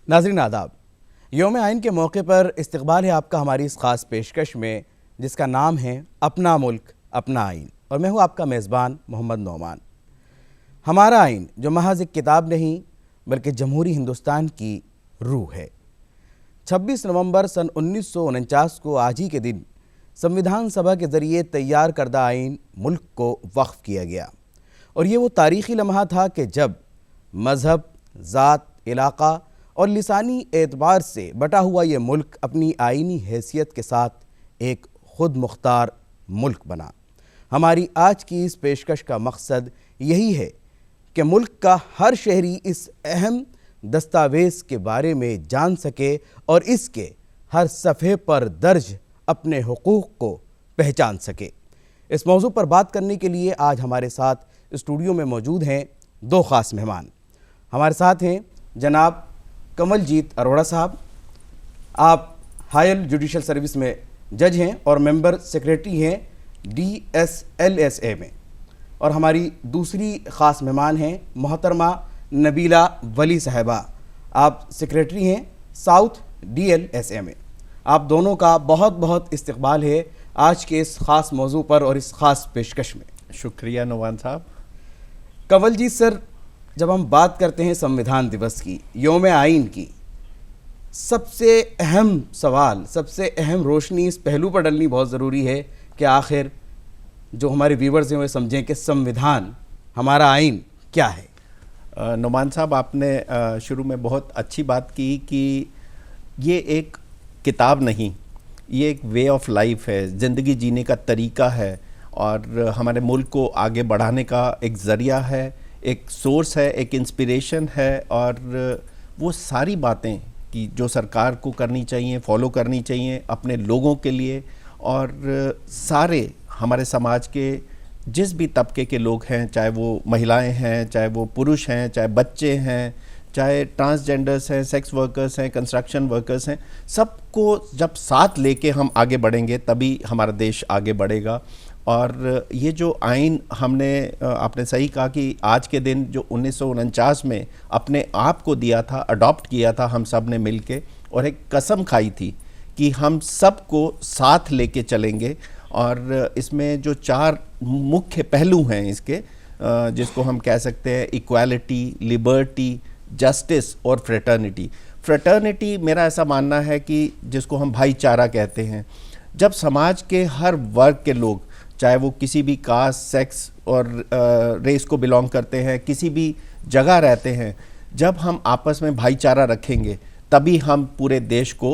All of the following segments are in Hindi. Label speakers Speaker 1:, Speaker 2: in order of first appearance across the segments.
Speaker 1: नाज़रीन आदाब, यौम आइन के मौके पर इस्तकबाल है आपका हमारी इस ख़ास पेशकश में जिसका नाम है अपना मुल्क अपना आइन, और मैं हूँ आपका मेज़बान मोहम्मद नौमान। हमारा आइन जो महज एक किताब नहीं बल्कि जमहूरी हिंदुस्तान की रूह है। 26 नवंबर सन 1949 को आज ही के दिन संविधान सभा के ज़रिए तैयार करदा आइन मुल्क को वक्फ़ किया गया, और ये वो तारीख़ी लम्हा था कि जब मज़हब, ज़ात, इलाक़ा और लिसानी एतबार से बटा हुआ ये मुल्क अपनी आइनी हैसियत के साथ एक खुद मुख्तार मुल्क बना। हमारी आज की इस पेशकश का मकसद यही है कि मुल्क का हर शहरी इस अहम दस्तावेज़ के बारे में जान सके और इसके हर सफ़े पर दर्ज अपने हुकूक़ को पहचान सके। इस मौजू पर बात करने के लिए आज हमारे साथ स्टूडियो में मौजूद हैं दो ख़ास मेहमान। हमारे साथ हैं जनाब कमलजीत अरोड़ा साहब, आप हायर जुडिशल सर्विस में जज हैं और मेंबर सेक्रेटरी हैं DSLSA में, और हमारी दूसरी ख़ास मेहमान हैं मोहतरमा नबीला वली साहिबा, आप सेक्रेटरी हैं साउथ DLSA में। आप दोनों का बहुत बहुत इस्तकबाल है आज के इस ख़ास मौजू पर और इस ख़ास पेशकश में।
Speaker 2: शुक्रिया नौमान साहब।
Speaker 1: कंवलजीत सर, जब हम बात करते हैं संविधान दिवस की, यौम आइन की, सबसे अहम सवाल, सबसे अहम रोशनी इस पहलू पर डलनी बहुत ज़रूरी है कि आखिर जो हमारे व्यूवर्स हैं वो समझें कि संविधान, हमारा आइन क्या है।
Speaker 2: नौमान साहब, आपने शुरू में बहुत अच्छी बात की कि ये एक किताब नहीं, ये एक वे ऑफ लाइफ है, ज़िंदगी जीने का तरीका है और हमारे मुल्क को आगे बढ़ाने का एक ज़रिया है, एक सोर्स है, एक इंस्पिरेशन है। और वो सारी बातें कि जो सरकार को करनी चाहिए, फॉलो करनी चाहिए अपने लोगों के लिए, और सारे हमारे समाज के जिस भी तबके के लोग हैं, चाहे वो महिलाएं हैं, चाहे वो पुरुष हैं, चाहे बच्चे हैं, चाहे ट्रांसजेंडर्स हैं, सेक्स वर्कर्स हैं, कंस्ट्रक्शन वर्कर्स हैं, सबको जब साथ लेके हम आगे बढ़ेंगे तभी हमारा देश आगे बढ़ेगा। और ये जो आइन हमने, आपने सही कहा कि आज के दिन जो 1949 में अपने आप को दिया था, अडॉप्ट किया था हम सब ने मिल के, और एक कसम खाई थी कि हम सबको साथ लेके चलेंगे। और इसमें जो 4 मुख्य पहलू हैं इसके, जिसको हम कह सकते हैं इक्वालिटी, लिबर्टी, जस्टिस और फ्रेटर्निटी। फ्रेटर्निटी मेरा ऐसा मानना है कि जिसको हम भाईचारा कहते हैं, जब समाज के हर वर्ग के लोग, चाहे वो किसी भी कास्ट, सेक्स और रेस को बिलोंग करते हैं, किसी भी जगह रहते हैं, जब हम आपस में भाईचारा रखेंगे तभी हम पूरे देश को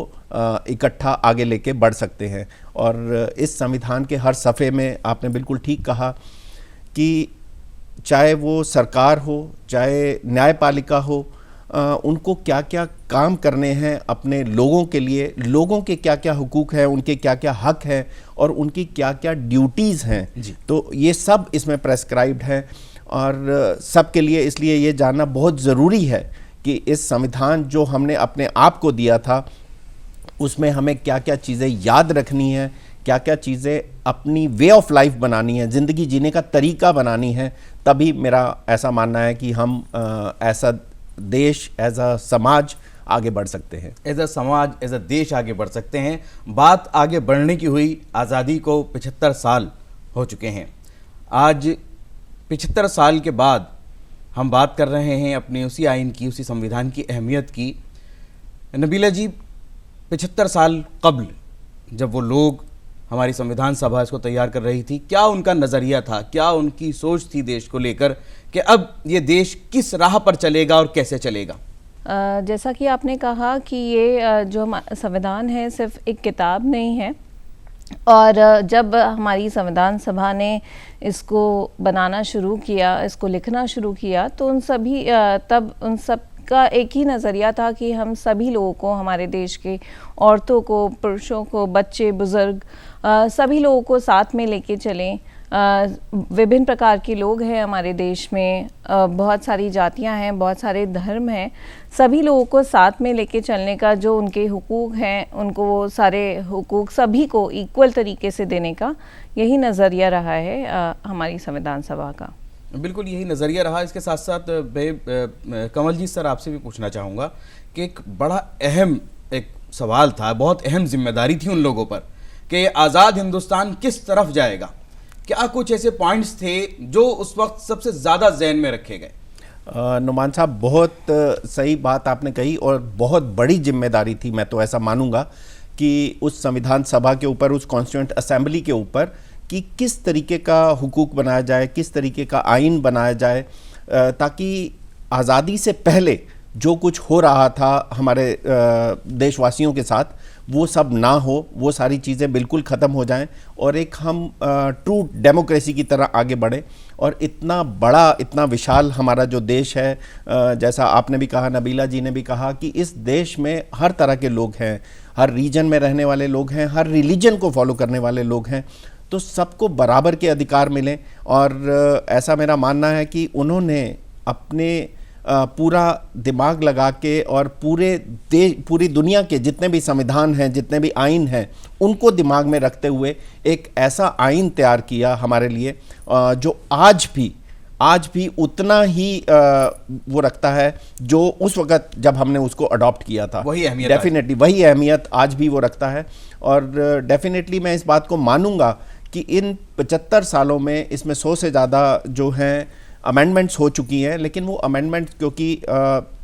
Speaker 2: इकट्ठा आगे लेके बढ़ सकते हैं। और इस संविधान के हर सफ़े में आपने बिल्कुल ठीक कहा कि चाहे वो सरकार हो, चाहे न्यायपालिका हो, उनको क्या क्या काम करने हैं अपने लोगों के लिए, लोगों के क्या क्या हुकूक हैं, उनके क्या क्या हक हैं और उनकी क्या क्या ड्यूटीज़ हैं, तो ये सब इसमें प्रेस्क्राइब्ड है। और सबके लिए इसलिए ये जानना बहुत ज़रूरी है कि इस संविधान जो हमने अपने आप को दिया था उसमें हमें क्या क्या चीज़ें याद रखनी है, क्या क्या चीज़ें अपनी वे ऑफ लाइफ बनानी है, ज़िंदगी जीने का तरीका बनानी है, तभी मेरा ऐसा मानना है कि हम ऐसा देश, एज अ समाज आगे बढ़ सकते हैं।
Speaker 1: एज अ समाज, एज अ देश आगे बढ़ सकते हैं। बात आगे बढ़ने की हुई, आज़ादी को 75 साल हो चुके हैं। आज 75 साल के बाद हम बात कर रहे हैं अपने उसी आइन की, उसी संविधान की अहमियत की। नबीला जी, 75 साल कब्ल जब वो लोग, हमारी संविधान सभा इसको तैयार कर रही थी, क्या उनका नज़रिया था, क्या उनकी सोच थी देश को लेकर कि अब ये देश किस राह पर चलेगा और कैसे चलेगा?
Speaker 3: जैसा कि आपने कहा कि ये जो संविधान है सिर्फ एक किताब नहीं है, और जब हमारी संविधान सभा ने इसको बनाना शुरू किया, इसको लिखना शुरू किया, तो तब उन सब का एक ही नज़रिया था कि हम सभी लोगों को, हमारे देश के औरतों को, पुरुषों को, बच्चे, बुज़ुर्ग, सभी लोगों को साथ में लेके चलें। विभिन्न प्रकार के लोग हैं हमारे देश में, बहुत सारी जातियां हैं, बहुत सारे धर्म हैं, सभी लोगों को साथ में लेके चलने का, जो उनके हुकूक हैं उनको वो सारे हुकूक सभी को इक्वल तरीके से देने का, यही नज़रिया रहा है हमारी संविधान सभा का।
Speaker 1: बिल्कुल यही नज़रिया रहा। इसके साथ साथ मैं कमलजीत सर आपसे भी पूछना चाहूँगा कि एक बड़ा अहम एक सवाल था, बहुत अहम जिम्मेदारी थी उन लोगों पर कि आज़ाद हिंदुस्तान किस तरफ जाएगा। क्या कुछ ऐसे पॉइंट्स थे जो उस वक्त सबसे ज़्यादा जहन में रखे गए?
Speaker 2: नुमान साहब, बहुत सही बात आपने कही और बहुत बड़ी जिम्मेदारी थी। मैं तो ऐसा मानूंगा कि उस संविधान सभा के ऊपर, उस कॉन्स्टिट्यूएंट असेंबली के ऊपर कि किस तरीके का हुकूक बनाया जाए, किस तरीके का आइन बनाया जाए, ताकि आज़ादी से पहले जो कुछ हो रहा था हमारे देशवासियों के साथ वो सब ना हो, वो सारी चीज़ें बिल्कुल ख़त्म हो जाएं और एक हम ट्रू डेमोक्रेसी की तरह आगे बढ़े। और इतना बड़ा, इतना विशाल हमारा जो देश है, जैसा आपने भी कहा, नबीला जी ने भी कहा कि इस देश में हर तरह के लोग हैं, हर रीजन में रहने वाले लोग हैं, हर रिलीजन को फॉलो करने वाले लोग हैं, तो सबको बराबर के अधिकार मिले। और ऐसा मेरा मानना है कि उन्होंने अपने पूरा दिमाग लगा के और पूरी दुनिया के जितने भी संविधान हैं, जितने भी आइन हैं, उनको दिमाग में रखते हुए एक ऐसा आइन तैयार किया हमारे लिए जो आज भी उतना ही वो रखता है जो उस वक़्त जब हमने उसको अडॉप्ट किया था।
Speaker 1: वही अहमियत,
Speaker 2: डेफिनेटली वही अहमियत आज भी वो रखता है। और डेफिनेटली मैं इस बात को मानूंगा कि इन 75 सालों में इसमें 100 से ज़्यादा जो हैं अमेंडमेंट्स हो चुकी हैं, लेकिन वो अमेंडमेंट्स, क्योंकि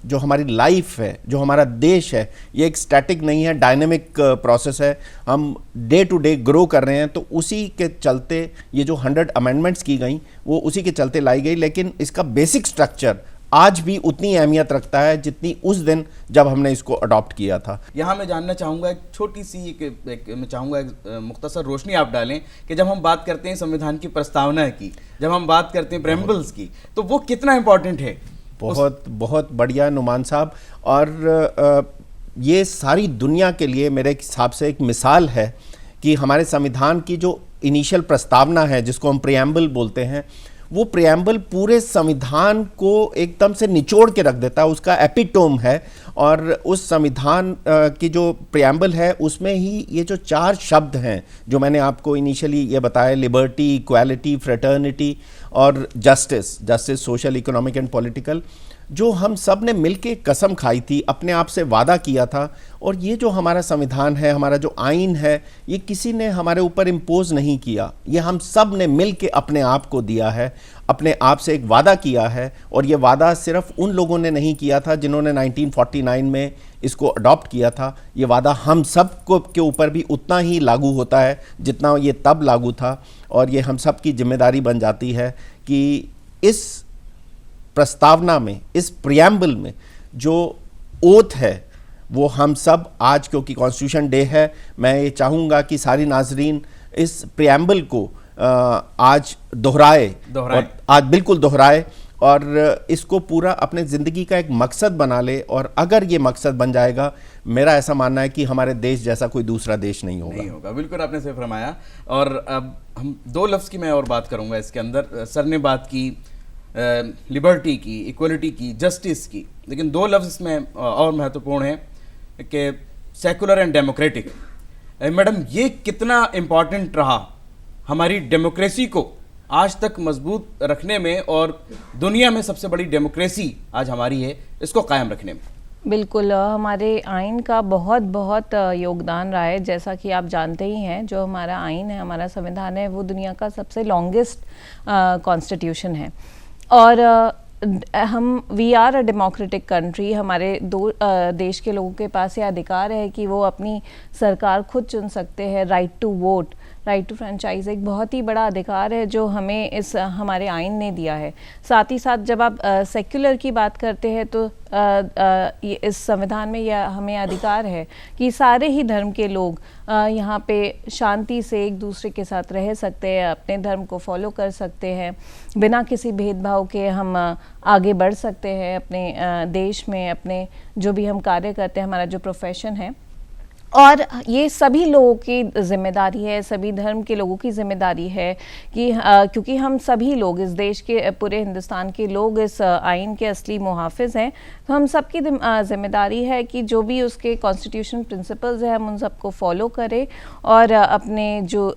Speaker 2: जो हमारी लाइफ है, जो हमारा देश है, ये एक स्टैटिक नहीं है, डायनेमिक प्रोसेस है। हम डे टू डे ग्रो कर रहे हैं, तो उसी के चलते ये जो 100 अमेंडमेंट्स की गई वो उसी के चलते लाई गई। लेकिन इसका बेसिक स्ट्रक्चर आज भी उतनी अहमियत रखता है जितनी उस दिन जब हमने इसको अडॉप्ट किया था।
Speaker 1: यहाँ मैं जानना चाहूँगा, एक छोटी सी मैं चाहूँगा एक मुख्तसर रोशनी आप डालें कि जब हम बात करते हैं संविधान की प्रस्तावना की, जब हम बात करते हैं प्रेम्बल्स की, तो वो कितना इम्पोर्टेंट है?
Speaker 2: बहुत बढ़िया नुमान साहब। और ये सारी दुनिया के लिए मेरे हिसाब से एक मिसाल है कि हमारे संविधान की जो इनिशियल प्रस्तावना है, जिसको हम प्रियम्बल बोलते हैं, वो प्रियम्बल पूरे संविधान को एकदम से निचोड़ के रख देता है, उसका एपिटोम है। और उस संविधान की जो प्रियम्बल है उसमें ही ये जो 4 शब्द हैं जो मैंने आपको इनिशियली ये बताया, लिबर्टी, इक्वालिटी, फ्रेटर्निटी और justice social, economic and political, जो हम सब ने मिलके कसम खाई थी, अपने आप से वादा किया था। और ये जो हमारा संविधान है, हमारा जो आइन है, ये किसी ने हमारे ऊपर इम्पोज नहीं किया, ये हम सब ने मिलके अपने आप को दिया है, अपने आप से एक वादा किया है। और ये वादा सिर्फ उन लोगों ने नहीं किया था जिन्होंने 1949 में इसको अडॉप्ट किया था, ये वादा हम सब को के ऊपर भी उतना ही लागू होता है जितना ये तब लागू था। और ये हम सब की जिम्मेदारी बन जाती है कि इस प्रस्तावना में, इस प्रियम्बल में जो ओथ है वो हम सब आज, क्योंकि कॉन्स्टिट्यूशन डे है, मैं ये चाहूँगा कि सारी नाजरीन इस प्रियम्बल को आज दोहराए, और आज बिल्कुल दोहराए और इसको पूरा अपने ज़िंदगी का एक मकसद बना ले। और अगर ये मकसद बन जाएगा, मेरा ऐसा मानना है कि हमारे देश जैसा कोई दूसरा देश नहीं होगा।
Speaker 1: बिल्कुल आपने सही फरमाया। और अब हम 2 लफ्ज़ की मैं और बात करूँगा इसके अंदर। सर ने बात की लिबर्टी की, इक्वलिटी की, जस्टिस की, लेकिन 2 लफ्ज़ इसमें और महत्वपूर्ण हैं कि सेकुलर एंड डेमोक्रेटिक। मैडम, ये कितना इम्पॉर्टेंट रहा हमारी डेमोक्रेसी को आज तक मजबूत रखने में, और दुनिया में सबसे बड़ी डेमोक्रेसी आज हमारी है, इसको कायम रखने में?
Speaker 3: बिल्कुल, हमारे आइन का बहुत योगदान रहा है। जैसा कि आप जानते ही हैं, जो हमारा आइन है, हमारा संविधान है, वो दुनिया का सबसे लॉन्गेस्ट कॉन्स्टिट्यूशन है। और we are a democratic country. हमारे देश के लोगों के पास ये अधिकार है कि वो अपनी सरकार खुद चुन सकते हैं। Right to vote, right to franchise एक बहुत ही बड़ा अधिकार है जो हमें हमारे आइन ने दिया है। साथ ही साथ जब आप सेक्युलर की बात करते हैं तो इस संविधान में यह हमें अधिकार है कि सारे ही धर्म के लोग यहाँ पे शांति से एक दूसरे के साथ रह सकते हैं, अपने धर्म को फॉलो कर सकते हैं, बिना किसी भेदभाव के हम आगे बढ़ सकते हैं अपने देश में, अपने जो भी हम कार्य करते हैं, हमारा जो प्रोफेशन है। और ये सभी लोगों की जिम्मेदारी है, सभी धर्म के लोगों की जिम्मेदारी है कि क्योंकि हम सभी लोग, इस देश के, पूरे हिंदुस्तान के लोग इस आइन के असली मुहाफिज हैं, तो हम सबकी जिम्मेदारी है कि जो भी उसके कॉन्स्टिट्यूशन प्रिंसिपल्स हैं, हम उन सबको फॉलो करें और अपने जो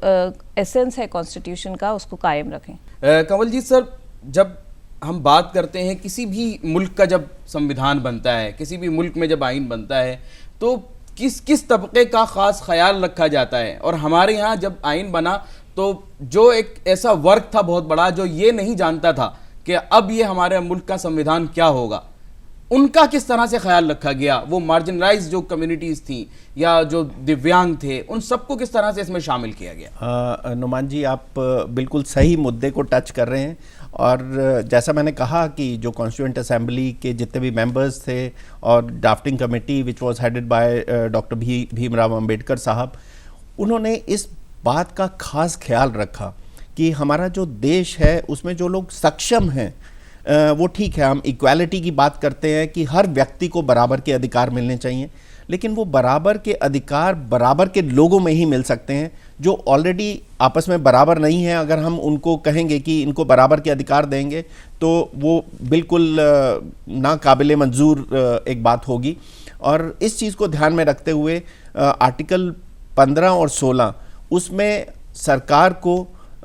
Speaker 3: एसेंस है कॉन्स्टिट्यूशन का, उसको कायम रखें।
Speaker 1: कमलजीत सर, जब हम बात करते हैं किसी भी मुल्क का, जब संविधान बनता है, किसी भी मुल्क में जब आइन बनता है, तो किस किस तबके का ख़ास ख्याल रखा जाता है। और हमारे यहाँ जब आइन बना तो जो एक ऐसा वर्ग था बहुत बड़ा जो ये नहीं जानता था कि अब ये हमारे मुल्क का संविधान क्या होगा, उनका किस तरह से ख्याल रखा गया। वो मार्जिनलाइज जो कम्युनिटीज़ थी या जो दिव्यांग थे, उन सबको किस तरह से इसमें शामिल किया गया।
Speaker 2: नुमान जी, आप बिल्कुल सही मुद्दे को टच कर रहे हैं। और जैसा मैंने कहा कि जो कॉन्स्टिट्यूएंट असेंबली के जितने भी मेंबर्स थे और drafting committee which was headed by doctor Bhimrao Ambedkar साहब, उन्होंने इस बात का खास ख्याल रखा कि हमारा जो देश है उसमें जो लोग सक्षम हैं, वो ठीक है, हम इक्वालिटी की बात करते हैं कि हर व्यक्ति को बराबर के अधिकार मिलने चाहिए, लेकिन वो बराबर के अधिकार बराबर के लोगों में ही मिल सकते हैं जो ऑलरेडी आपस में बराबर नहीं है। अगर हम उनको कहेंगे कि इनको बराबर के अधिकार देंगे तो वो बिल्कुल नाकाबिले मंजूर एक बात होगी। और इस चीज़ को ध्यान में रखते हुए आर्टिकल 15 और 16 उसमें सरकार को,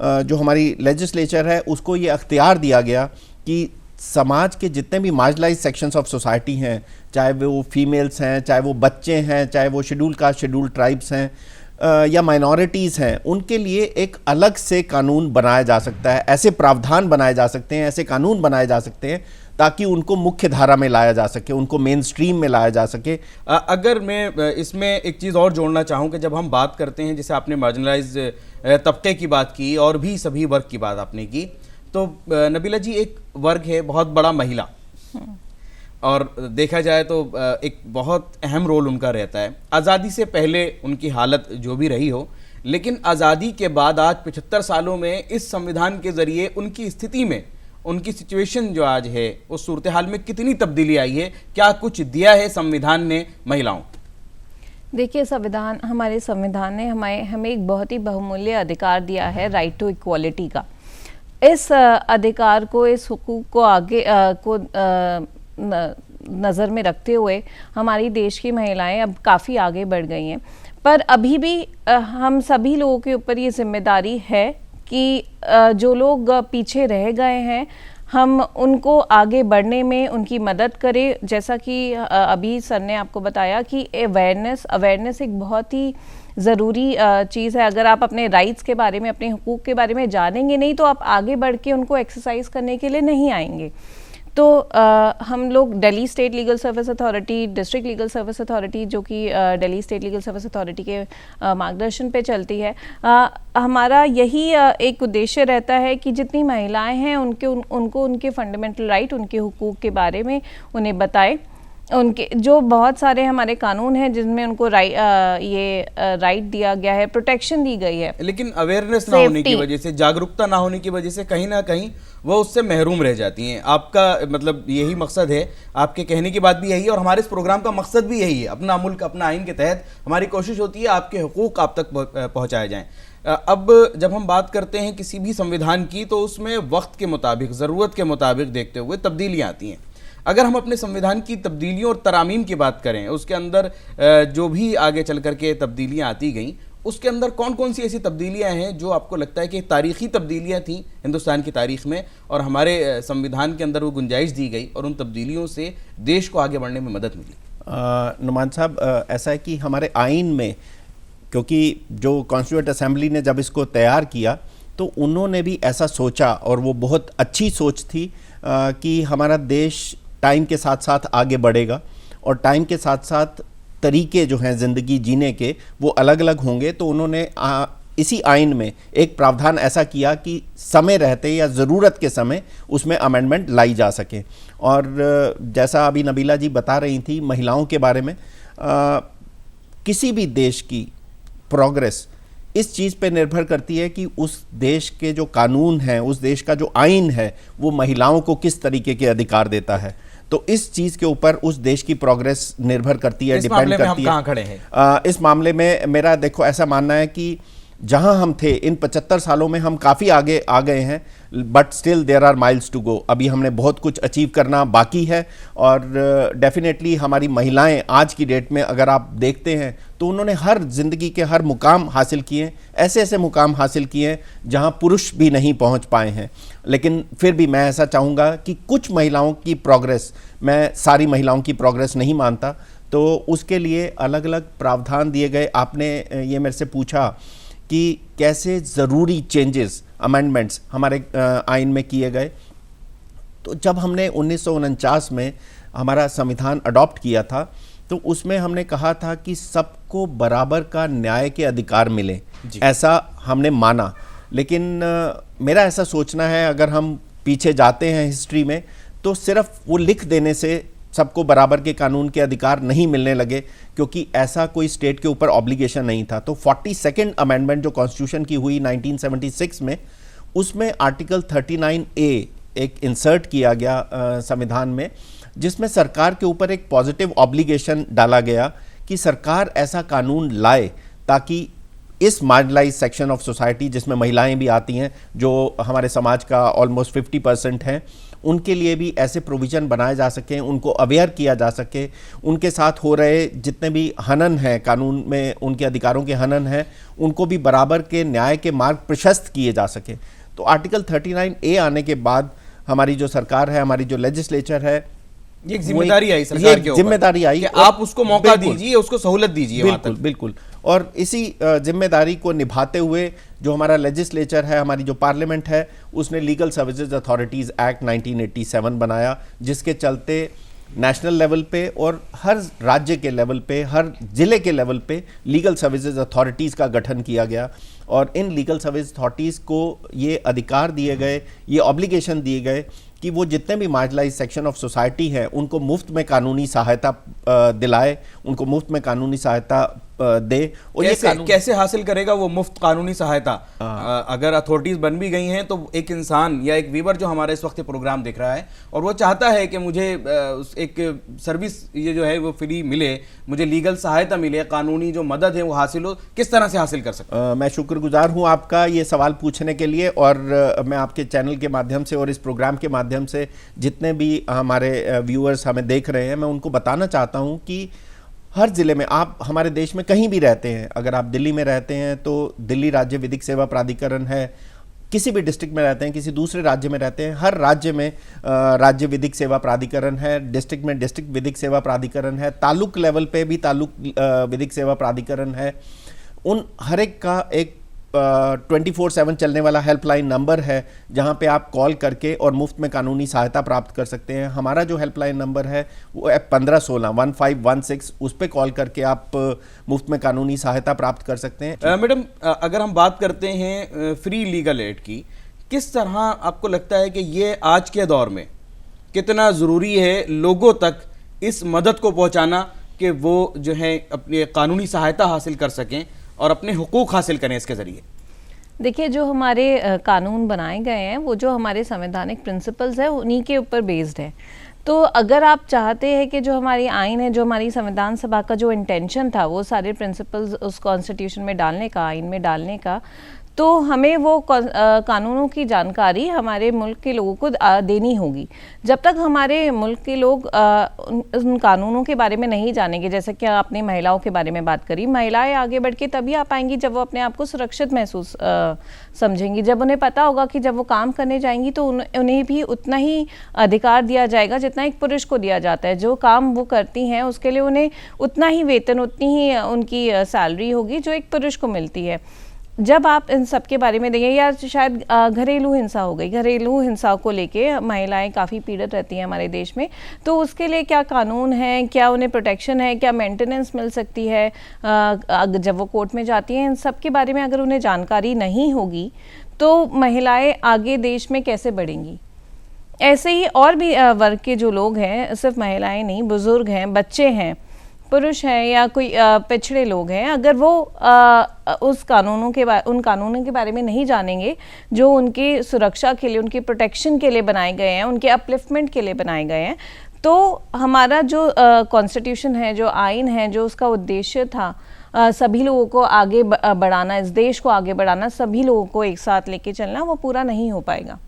Speaker 2: जो हमारी लेजिस्लेचर है, उसको ये अख्तियार दिया गया कि समाज के जितने भी मार्जिनलाइज्ड सेक्शंस ऑफ सोसाइटी हैं, चाहे वो फीमेल्स हैं, चाहे वो बच्चे हैं, चाहे वो शेड्यूल कास्ट शेड्यूल ट्राइब्स हैं या माइनॉरिटीज़ हैं, उनके लिए एक अलग से कानून बनाया जा सकता है, ऐसे प्रावधान बनाए जा सकते हैं, ऐसे कानून बनाए जा सकते हैं ताकि उनको मुख्य धारा में लाया जा सके, उनको मेन स्ट्रीम में लाया जा सके।
Speaker 1: अगर मैं इसमें एक चीज़ और जोड़ना चाहूँ कि जब हम बात करते हैं, जैसे आपने मार्जिनलाइज तबके की बात की और भी सभी वर्ग की बात आपने की, तो नबीला जी एक वर्ग है बहुत बड़ा, महिला, और देखा जाए तो एक बहुत अहम रोल उनका रहता है। आज़ादी से पहले उनकी हालत जो भी रही हो, लेकिन आज़ादी के बाद आज 75 सालों में इस संविधान के ज़रिए उनकी स्थिति में, उनकी सिचुएशन जो आज है, उस सूरत हाल में कितनी तब्दीली आई है? क्या कुछ दिया है संविधान ने महिलाओं?
Speaker 3: देखिए, हमारे संविधान ने हमें एक बहुत ही बहुमूल्य अधिकार दिया है, राइट टू इक्वालिटी का। इस अधिकार को, इस हुकूक को आगे नज़र में रखते हुए हमारी देश की महिलाएं अब काफ़ी आगे बढ़ गई हैं, पर अभी भी हम सभी लोगों के ऊपर ये जिम्मेदारी है कि जो लोग पीछे रह गए हैं, हम उनको आगे बढ़ने में उनकी मदद करें। जैसा कि अभी सर ने आपको बताया कि अवेयरनेस एक बहुत ही ज़रूरी चीज़ है। अगर आप अपने राइट्स के बारे में, अपने हुकूक के बारे में जानेंगे नहीं तो आप आगे बढ़ के उनको एक्सरसाइज करने के लिए नहीं आएंगे। तो हम लोग Delhi state legal service authority, district legal service authority, जो कि Delhi state legal service authority के मार्गदर्शन पे चलती है, हमारा यही एक उद्देश्य रहता है कि जितनी महिलाएं हैं उनको उनके फंडामेंटल राइट, उनके हुकूक के बारे में उन्हें बताएं। उनके जो बहुत सारे हमारे कानून हैं जिनमें उनको राइट दिया गया है, प्रोटेक्शन दी गई है,
Speaker 1: लेकिन अवेयरनेस ना होने की वजह से, जागरूकता ना होने की वजह से कहीं ना कहीं वो उससे महरूम रह जाती हैं। आपका मतलब यही मकसद है, आपके कहने की बात भी यही है और हमारे इस प्रोग्राम का मकसद भी यही है। अपना मुल्क अपना आइन के तहत हमारी कोशिश होती है आपके हुकूक आप तक पहुँचाए जाएँ। अब जब हम बात करते हैं किसी भी संविधान की, तो उसमें वक्त के मुताबिक, ज़रूरत के मुताबिक देखते हुए तब्दीलियाँ आती हैं। अगर हम अपने संविधान की तब्दीलियों और तरामीम की बात करें, उसके अंदर जो भी आगे चल कर के तब्दीलियाँ आती गईं, उसके अंदर कौन कौन सी ऐसी तब्दीलियाँ हैं जो आपको लगता है कि तारीख़ी तब्दीलियाँ थीं हिंदुस्तान की तारीख़ में और हमारे संविधान के अंदर वो गुंजाइश दी गई और उन तब्दीलियों से देश को आगे बढ़ने में मदद मिली?
Speaker 2: नुमान साहब, ऐसा है कि हमारे आइन में, क्योंकि जो कॉन्स्टिट्यूएंट असेंबली ने जब इसको तैयार किया तो उन्होंने भी ऐसा सोचा, और वो बहुत अच्छी सोच थी कि हमारा देश टाइम के साथ साथ आगे बढ़ेगा और टाइम के साथ साथ तरीके जो हैं ज़िंदगी जीने के वो अलग अलग होंगे। तो उन्होंने इसी आइन में एक प्रावधान ऐसा किया कि समय रहते या ज़रूरत के समय उसमें अमेंडमेंट लाई जा सके। और जैसा अभी नबीला जी बता रही थी महिलाओं के बारे में, किसी भी देश की प्रोग्रेस इस चीज़ पे निर्भर करती है कि उस देश के जो कानून हैं, उस देश का जो आइन है, वो महिलाओं को किस तरीके के अधिकार देता है। तो इस चीज़ के ऊपर उस देश की प्रोग्रेस निर्भर करती है, डिपेंड करती है।
Speaker 1: कहाँ खड़े हैं
Speaker 2: इस मामले में? मेरा देखो ऐसा मानना है कि जहां हम थे इन 75 सालों में हम काफ़ी आगे आ गए हैं, but still there are miles to go. अभी हमने बहुत कुछ अचीव करना बाकी है और डेफिनेटली हमारी महिलाएं आज की डेट में अगर आप देखते हैं तो उन्होंने हर जिंदगी के हर मुकाम हासिल किए, ऐसे ऐसे मुकाम हासिल किए हैं जहां पुरुष भी नहीं पहुंच पाए हैं। लेकिन फिर भी मैं ऐसा चाहूँगा कि कुछ महिलाओं की प्रोग्रेस, मैं सारी महिलाओं की प्रोग्रेस नहीं मानता, तो उसके लिए अलग अलग प्रावधान दिए गए। आपने ये मेरे से पूछा कि कैसे ज़रूरी चेंजेस, अमेंडमेंट्स हमारे आइन में किए गए। तो जब हमने 1949 में हमारा संविधान अडॉप्ट किया था तो उसमें हमने कहा था कि सबको बराबर का न्याय के अधिकार मिले, ऐसा हमने माना। लेकिन मेरा ऐसा सोचना है, अगर हम पीछे जाते हैं हिस्ट्री में, तो सिर्फ वो लिख देने से सबको बराबर के कानून के अधिकार नहीं मिलने लगे, क्योंकि ऐसा कोई स्टेट के ऊपर ऑब्लिगेशन नहीं था। तो 42nd अमेंडमेंट जो कॉन्स्टिट्यूशन की हुई 1976 में, उसमें आर्टिकल 39A एक इंसर्ट किया गया संविधान में, जिसमें सरकार के ऊपर एक पॉजिटिव ऑब्लिगेशन डाला गया कि सरकार ऐसा कानून लाए ताकि इस मार्जिनलाइज सेक्शन ऑफ सोसाइटी, जिसमें महिलाएं भी आती हैं, जो हमारे समाज का ऑलमोस्ट 50% हैं, उनके लिए भी ऐसे प्रोविज़न बनाए जा सकें, उनको अवेयर किया जा सके, उनके साथ हो रहे जितने भी हनन हैं, कानून में उनके अधिकारों के हनन हैं, उनको भी बराबर के न्याय के मार्ग प्रशस्त किए जा सके। तो आर्टिकल 39A आने के बाद हमारी जो सरकार है, हमारी जो लेजिस्लेचर है,
Speaker 1: ये एक जिम्मेदारी आई सरकार के ऊपर,
Speaker 2: जिम्मेदारी आई
Speaker 1: कि आप उसको मौका दीजिए, उसको सहूलत दीजिए।
Speaker 2: बिल्कुल बिल्कुल। और इसी जिम्मेदारी को निभाते हुए जो हमारा लेजिस्लेचर है, हमारी जो पार्लियामेंट है, उसने लीगल सर्विसेज अथॉरिटीज़ एक्ट 1987 बनाया, जिसके चलते नेशनल लेवल पे और हर राज्य के लेवल पे, हर जिले के लेवल पे लीगल सर्विसेज अथॉरिटीज़ का गठन किया गया। और इन लीगल सर्विस अथॉरिटीज़ को ये अधिकार दिए गए, ये ऑब्लिगेशन दिए गए कि वो जितने भी मार्जिनलाइज सेक्शन ऑफ सोसाइटी हैं उनको मुफ्त में कानूनी सहायता दिलाए, उनको मुफ्त में कानूनी सहायता दे। और
Speaker 1: कैसे हासिल करेगा वो मुफ्त कानूनी सहायता? अगर अथॉरिटीज बन भी गई हैं तो एक इंसान या एक व्यूअर जो हमारे इस वक्त प्रोग्राम देख रहा है और वो चाहता है कि मुझे एक सर्विस ये जो है वो फ्री मिले, मुझे लीगल सहायता मिले, कानूनी जो मदद है वो हासिल हो, किस तरह से हासिल कर सकता?
Speaker 2: मैं शुक्रगुजार हूँ आपका ये सवाल पूछने के लिए। और मैं आपके चैनल के माध्यम से और इस प्रोग्राम के माध्यम से जितने भी हमारे व्यूअर्स हमें देख रहे हैं, मैं उनको बताना चाहता हूँ कि हर ज़िले में, आप हमारे देश में कहीं भी रहते हैं, अगर आप दिल्ली में रहते हैं तो दिल्ली राज्य विधिक सेवा प्राधिकरण है, किसी भी डिस्ट्रिक्ट में रहते हैं, किसी दूसरे राज्य में रहते हैं, हर राज्य में राज्य विधिक सेवा प्राधिकरण है, डिस्ट्रिक्ट में डिस्ट्रिक्ट विधिक सेवा प्राधिकरण है, तालुक लेवल पे भी तालुक विधिक सेवा प्राधिकरण है। उन हर एक का एक 24/7 चलने वाला हेल्पलाइन नंबर है, जहां पे आप कॉल करके और मुफ्त में कानूनी सहायता प्राप्त कर सकते हैं। हमारा जो हेल्पलाइन नंबर है वो है 1516 उस पर कॉल करके आप मुफ्त में कानूनी सहायता प्राप्त कर सकते हैं।
Speaker 1: मैडम, अगर हम बात करते हैं फ्री लीगल एड की, किस तरह आपको लगता है कि ये आज के दौर में कितना ज़रूरी है लोगों तक इस मदद को पहुंचाना कि वो जो है अपनी कानूनी सहायता हासिल कर सकें और अपने हुकूक हासिल करें इसके ज़रिए?
Speaker 3: देखिए, जो हमारे कानून बनाए गए हैं वो जो हमारे संवैधानिक प्रिंसिपल्स हैं उन्हीं के ऊपर बेस्ड है। तो अगर आप चाहते हैं कि जो हमारी आइन है, जो हमारी संविधान सभा का जो इंटेंशन था वो सारे प्रिंसिपल्स उस कॉन्स्टिट्यूशन में डालने का, आइन में डालने का, तो हमें वो कानूनों की जानकारी हमारे मुल्क के लोगों को देनी होगी। जब तक हमारे मुल्क के लोग उन कानूनों के बारे में नहीं जानेंगे, जैसे कि आपने महिलाओं के बारे में बात करी, महिलाएं आगे बढ़ के तभी आ पाएंगी जब वो अपने आप को सुरक्षित महसूस समझेंगी, जब उन्हें पता होगा कि जब वो काम करने जाएंगी तो उन्हें भी उतना ही अधिकार दिया जाएगा जितना एक पुरुष को दिया जाता है। जो काम वो करती हैं उसके लिए उन्हें उतना ही वेतन, उतनी ही उनकी सैलरी होगी जो एक पुरुष को मिलती है। जब आप इन सब के बारे में देंगे, या शायद घरेलू हिंसा हो गई, घरेलू हिंसा को लेके महिलाएं काफ़ी पीड़ित रहती हैं हमारे देश में, तो उसके लिए क्या कानून है, क्या उन्हें प्रोटेक्शन है, क्या मेंटेनेंस मिल सकती है जब वो कोर्ट में जाती हैं, इन सब के बारे में अगर उन्हें जानकारी नहीं होगी तो महिलाएं आगे देश में कैसे बढ़ेंगी। ऐसे ही और भी वर्ग के जो लोग हैं, सिर्फ महिलाएं नहीं, बुज़ुर्ग हैं, बच्चे हैं, पुरुष हैं या कोई पिछड़े लोग हैं, अगर वो उन कानूनों के बारे में नहीं जानेंगे जो उनकी सुरक्षा के लिए, उनकी प्रोटेक्शन के लिए बनाए गए हैं, उनके अपलिफ्टमेंट के लिए बनाए गए हैं, तो हमारा जो कॉन्स्टिट्यूशन है, जो आइन है, जो उसका उद्देश्य था सभी लोगों को आगे बढ़ाना, इस देश को आगे बढ़ाना, सभी लोगों को एक साथ लेके चलना, वो पूरा नहीं हो पाएगा।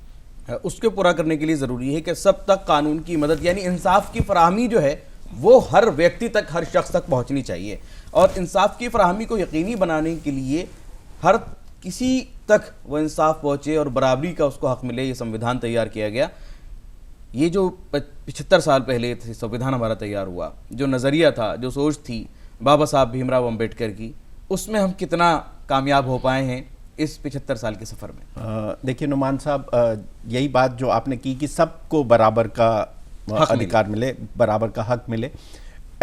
Speaker 1: उसको पूरा करने के लिए ज़रूरी है कि सब तक कानून की मदद यानी इंसाफ की फराहमी जो है वो हर व्यक्ति तक, हर शख्स तक पहुंचनी चाहिए। और इंसाफ की फराहमी को यकीनी बनाने के लिए हर किसी तक वो इंसाफ पहुंचे और बराबरी का उसको हक मिले, ये संविधान तैयार किया गया। ये जो 75 साल पहले संविधान हमारा तैयार हुआ, जो नज़रिया था, जो सोच थी बाबा साहब भीमराव अम्बेडकर की, उसमें हम कितना कामयाब हो पाए हैं इस 75 साल के सफ़र में?
Speaker 2: देखिए नुमान साहब, यही बात जो आपने की कि सबको बराबर का अधिकार मिले, बराबर का हक मिले,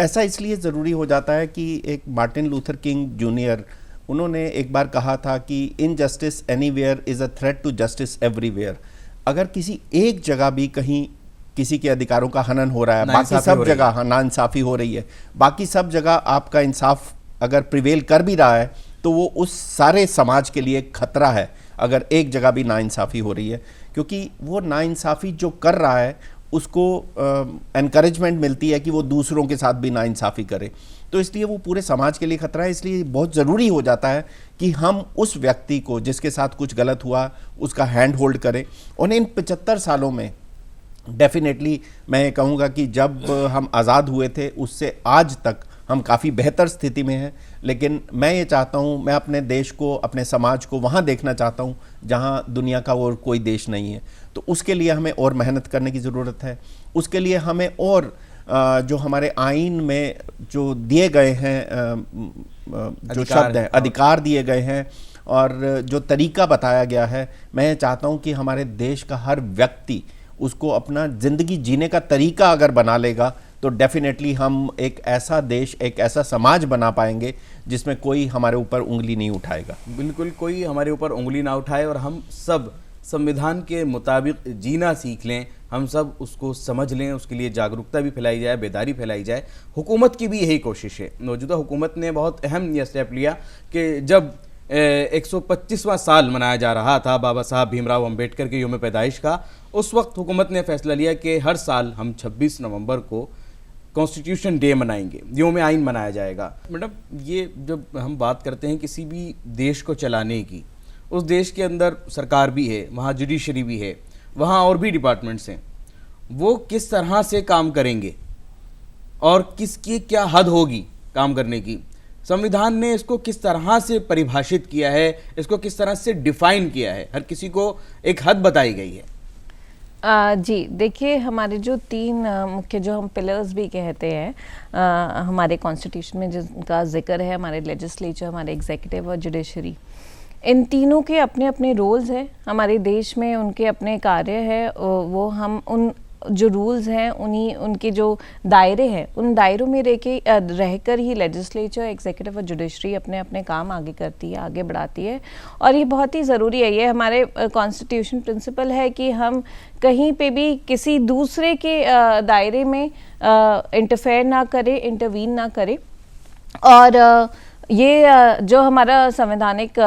Speaker 2: ऐसा इसलिए ज़रूरी हो जाता है कि एक मार्टिन लूथर किंग जूनियर, उन्होंने एक बार कहा था कि injustice anywhere is a threat to justice everywhere. अगर किसी एक जगह भी कहीं किसी के अधिकारों का हनन हो रहा है, बाकी सब जगह नाइंसाफ़ी हो रही है, बाकी सब जगह आपका इंसाफ अगर प्रिवेल कर भी रहा है तो वो उस सारे समाज के लिए खतरा है अगर एक जगह भी नाइंसाफ़ी हो रही है, क्योंकि वो नाइंसाफ़ी जो कर रहा है उसको एनकरेजमेंट मिलती है कि वो दूसरों के साथ भी नाइंसाफ़ी करे, तो इसलिए वो पूरे समाज के लिए खतरा है। इसलिए बहुत ज़रूरी हो जाता है कि हम उस व्यक्ति को जिसके साथ कुछ गलत हुआ उसका हैंड होल्ड करें। और इन 75 सालों में डेफिनेटली मैं ये कहूँगा कि जब हम आज़ाद हुए थे उससे आज तक हम काफ़ी बेहतर स्थिति में हैं, लेकिन मैं ये चाहता हूँ, मैं अपने देश को, अपने समाज को वहाँ देखना चाहता हूँ जहाँ दुनिया का और कोई देश नहीं है। तो उसके लिए हमें और मेहनत करने की ज़रूरत है। उसके लिए हमें और जो हमारे आइन में जो दिए गए हैं, जो शब्द हैं, अधिकार दिए गए हैं और जो तरीका बताया गया है, मैं चाहता हूँ कि हमारे देश का हर व्यक्ति उसको अपना ज़िंदगी जीने का तरीका अगर बना लेगा तो डेफिनेटली हम एक ऐसा देश, एक ऐसा समाज बना पाएंगे जिसमें कोई हमारे ऊपर उंगली नहीं उठाएगा।
Speaker 1: बिल्कुल, कोई हमारे ऊपर उंगली ना उठाए और हम सब संविधान के मुताबिक जीना सीख लें, हम सब उसको समझ लें, उसके लिए जागरूकता भी फैलाई जाए, बेदारी फैलाई जाए। हुकूमत की भी यही कोशिश है। मौजूदा हुकूमत ने बहुत अहम यह स्टेप लिया कि जब 125वां साल मनाया जा रहा था बाबा साहब भीमराव अम्बेडकर के योम पैदाइश का, उस वक्त हुकूमत ने फैसला लिया कि हर साल हम 26 नवंबर को कॉन्स्टिट्यूशन डे मनाएंगे, योम आइन मनाया जाएगा। मैडम, ये जब हम बात करते हैं किसी भी देश को चलाने की, उस देश के अंदर सरकार भी है, वहाँ जुडिशरी भी है, वहाँ और भी डिपार्टमेंट्स हैं, वो किस तरह से काम करेंगे और किसकी क्या हद होगी काम करने की, संविधान ने इसको किस तरह से परिभाषित किया है, इसको किस तरह से डिफाइन किया है, हर किसी को एक हद बताई गई है।
Speaker 3: जी देखिए, हमारे जो 3 मुख्य जो हम पिलर्स भी कहते हैं हमारे कॉन्स्टिट्यूशन में, जिनका जिक्र है, हमारे लेजिस्लेचर, हमारे एग्जीक्यूटिव और जुडिशरी, इन तीनों के अपने अपने रोल्स हैं हमारे देश में, उनके अपने कार्य हैं। वो हम उन जो रूल्स हैं, उनके जो दायरे हैं, उन दायरों में रहकर ही लेजिस्लेचर, एग्जीक्यूटिव और जुडिशरी अपने अपने काम आगे करती है, आगे बढ़ाती है। और ये बहुत ही ज़रूरी है, ये हमारे कॉन्स्टिट्यूशन प्रिंसिपल है कि हम कहीं पे भी किसी दूसरे के दायरे में इंटरफेयर ना करें, इंटरवीन ना करें। और ये जो हमारा संवैधानिक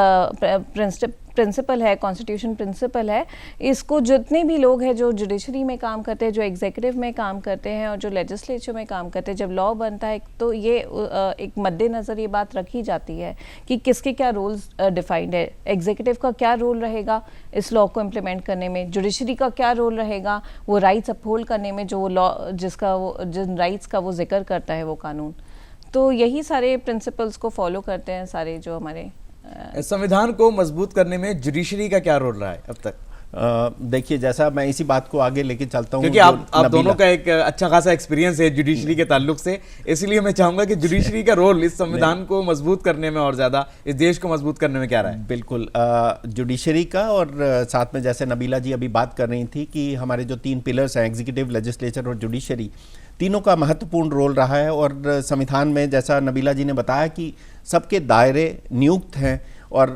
Speaker 3: प्रिंसिपल है, कॉन्स्टिट्यूशन प्रिंसिपल है, इसको जितने भी लोग हैं जो जुडिशरी में काम करते हैं, जो एग्जीक्यूटिव में काम करते हैं और जो लेजिस्लेचर में काम करते हैं, जब लॉ बनता है तो ये एक मद्देनज़र ये बात रखी जाती है कि किसके क्या रोल्स डिफाइंड है। एग्जीक्यूटिव का क्या रोल रहेगा इस लॉ को इम्प्लीमेंट करने में, जुडिशरी का क्या रोल रहेगा वो राइट्स अपहोल्ड करने में, जो वो लॉ जिन राइट्स का वो जिक्र करता है वो कानून। तो यही सारे प्रिंसिपल्स को फॉलो करते हैं सारे जो हमारे
Speaker 1: संविधान को मजबूत करने में जुडिशरी का क्या रोल रहा है अब तक?
Speaker 2: देखिए, जैसा मैं इसी बात को आगे लेके चलता हूँ,
Speaker 1: क्योंकि आप दोनों का एक अच्छा खासा एक्सपीरियंस है जुडिशरी के ताल्लुक से, इसलिए मैं चाहूंगा कि जुडिशरी का रोल इस संविधान को मजबूत करने में और ज्यादा इस देश को मजबूत करने में क्या रहा है?
Speaker 2: बिल्कुल, जुडिशरी का, और साथ में जैसे नबीला जी अभी बात कर रही थी कि हमारे जो 3 पिलर्स हैं, एग्जीक्यूटिव, लेजिस्लेचर और जुडिशरी, तीनों का महत्वपूर्ण रोल रहा है। और संविधान में जैसा नबीला जी ने बताया कि सबके दायरे नियुक्त हैं और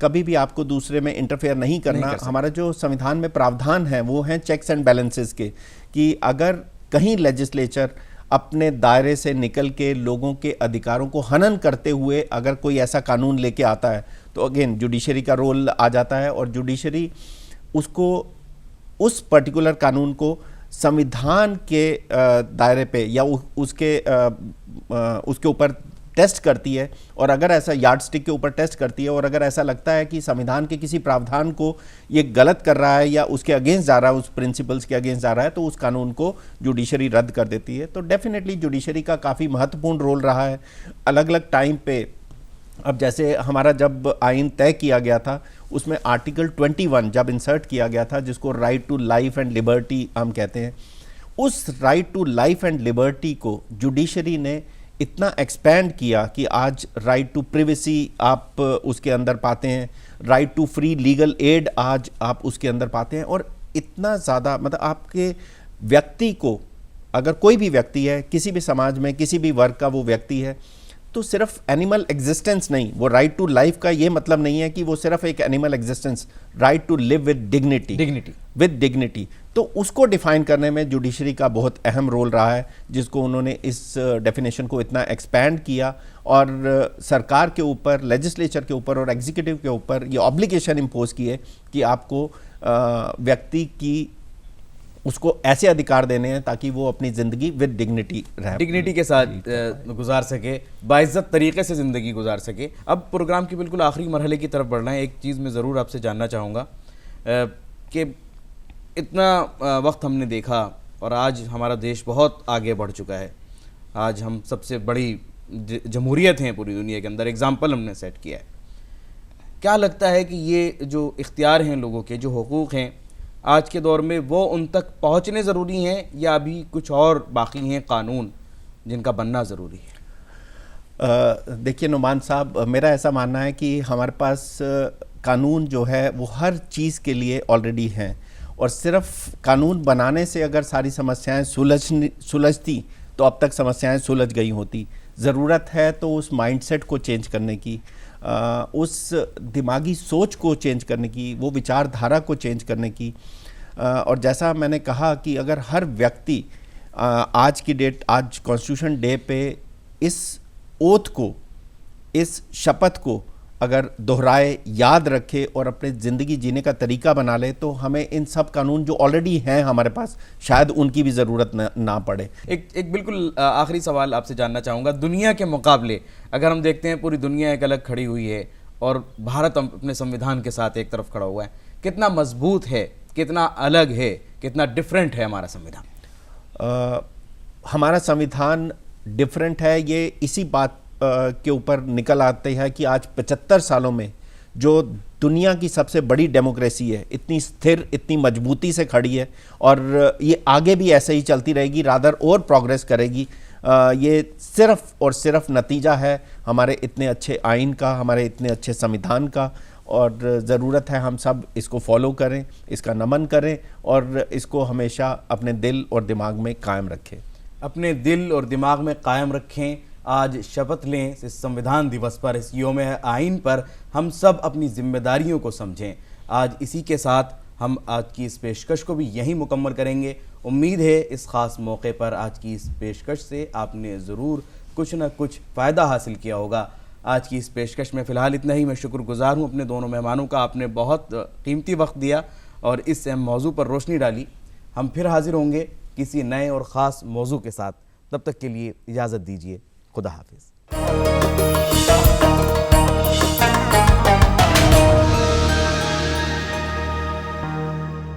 Speaker 2: कभी भी आपको दूसरे में इंटरफेयर नहीं करना। हमारा जो संविधान में प्रावधान है वो हैं चेक्स एंड बैलेंसेस के, कि अगर कहीं लेजिस्लेचर अपने दायरे से निकल के लोगों के अधिकारों को हनन करते हुए अगर कोई ऐसा कानून लेके आता है तो अगेन जुडिशरी का रोल आ जाता है, और जुडिशरी उसको, उस पर्टिकुलर कानून को संविधान के दायरे पे या उसके ऊपर टेस्ट करती है, और अगर ऐसा यार्ड स्टिक के ऊपर टेस्ट करती है, और अगर ऐसा लगता है कि संविधान के किसी प्रावधान को ये गलत कर रहा है या उसके अगेंस्ट जा रहा है, उस प्रिंसिपल्स के अगेंस्ट जा रहा है, तो उस कानून को जुडिशरी रद्द कर देती है। तो डेफिनेटली जुडिशरी का काफ़ी महत्वपूर्ण रोल रहा है अलग अलग टाइम पे। अब जैसे हमारा जब आइन तय किया गया था, उसमें आर्टिकल 21 जब इंसर्ट किया गया था, जिसको right to life and liberty हम कहते हैं, उस right to life and liberty को जुडिशरी ने इतना एक्सपैंड किया कि आज राइट टू प्रिवेसी आप उसके अंदर पाते हैं, right to free legal aid आज आप उसके अंदर पाते हैं, और इतना ज़्यादा मतलब आपके व्यक्ति को, अगर कोई भी व्यक्ति है किसी भी समाज में किसी भी वर्ग का वो व्यक्ति है, तो सिर्फ एनिमल एग्जिस्टेंस नहीं, वो राइट टू लाइफ का ये मतलब नहीं है कि वो सिर्फ एक animal existence, right to live with dignity, तो उसको डिफाइन करने में जुडिशरी का बहुत अहम रोल रहा है, जिसको उन्होंने इस डेफिनेशन को इतना एक्सपैंड किया, और सरकार के ऊपर, लेजिस्लेचर के ऊपर और एग्जीक्यूटिव के ऊपर ये ऑब्लिगेशन इम्पोज किए कि आपको व्यक्ति की उसको ऐसे अधिकार देने हैं ताकि वो अपनी ज़िंदगी विद डिग्निटी
Speaker 1: के साथ गुजार सके, बाइज्जत तरीके से ज़िंदगी गुजार सके। अब प्रोग्राम की बिल्कुल आखिरी मरहले की तरफ बढ़ना है। एक चीज़ मैं ज़रूर आपसे जानना चाहूँगा कि इतना वक्त हमने देखा और आज हमारा देश बहुत आगे बढ़ चुका है। आज हम सबसे बड़ी जमहूरियत हैं पूरी दुनिया के अंदर, एग्जाम्पल हमने सेट किया है। क्या लगता है कि ये जो इख्तियार हैं लोगों के, जो हुकूक़ हैं आज के दौर में, वो उन तक पहुंचने ज़रूरी हैं या अभी कुछ और बाकी हैं कानून जिनका बनना ज़रूरी है?
Speaker 2: देखिए नुमान साहब, मेरा ऐसा मानना है कि हमारे पास कानून जो है वो हर चीज़ के लिए ऑलरेडी हैं, और सिर्फ कानून बनाने से अगर सारी समस्याएं सुलझती तो अब तक समस्याएं सुलझ गई होती। ज़रूरत है तो उस माइंडसेट को चेंज करने की, उस दिमागी सोच को चेंज करने की, वो विचारधारा को चेंज करने की। और जैसा मैंने कहा कि अगर हर व्यक्ति आज की डेट, आज कॉन्स्टिट्यूशन डे पे इस ओथ को, इस शपथ को अगर दोहराए, याद रखे और अपने ज़िंदगी जीने का तरीका बना ले, तो हमें इन सब कानून जो ऑलरेडी हैं हमारे पास, शायद उनकी भी ज़रूरत ना पड़े।
Speaker 1: एक बिल्कुल आखिरी सवाल आपसे जानना चाहूँगा। दुनिया के मुकाबले अगर हम देखते हैं, पूरी दुनिया एक अलग खड़ी हुई है और भारत अपने संविधान के साथ एक तरफ खड़ा हुआ है। कितना मजबूत है, कितना अलग है, कितना डिफरेंट है हमारा संविधान?
Speaker 2: हमारा संविधान डिफरेंट है, ये इसी बात के ऊपर निकल आते हैं कि आज 75 सालों में जो दुनिया की सबसे बड़ी डेमोक्रेसी है, इतनी स्थिर, इतनी मजबूती से खड़ी है, और ये आगे भी ऐसे ही चलती रहेगी, रादर और प्रोग्रेस करेगी। ये सिर्फ और सिर्फ नतीजा है हमारे इतने अच्छे आइन का, हमारे इतने अच्छे संविधान का, और ज़रूरत है हम सब इसको फॉलो करें, इसका नमन करें और इसको हमेशा अपने दिल और दिमाग में कायम रखें।
Speaker 1: अपने दिल और दिमाग में कायम रखें। आज शपथ लें इस संविधान दिवस पर, इस योम आइन पर हम सब अपनी जिम्मेदारियों को समझें। आज इसी के साथ हम आज की इस पेशकश को भी यहीं मुकम्मल करेंगे। उम्मीद है इस ख़ास मौके पर आज की इस पेशकश से आपने ज़रूर कुछ न कुछ फ़ायदा हासिल किया होगा। आज की इस पेशकश में फ़िलहाल इतना ही। मैं शुक्रगुज़ार हूँ अपने दोनों मेहमानों का, आपने बहुत कीमती वक्त दिया और इस अहम मौजू पर रोशनी डाली। हम फिर हाजिर होंगे किसी नए और ख़ास मौजू के साथ। तब तक के लिए इजाज़त दीजिए। खुदा हाफिज़।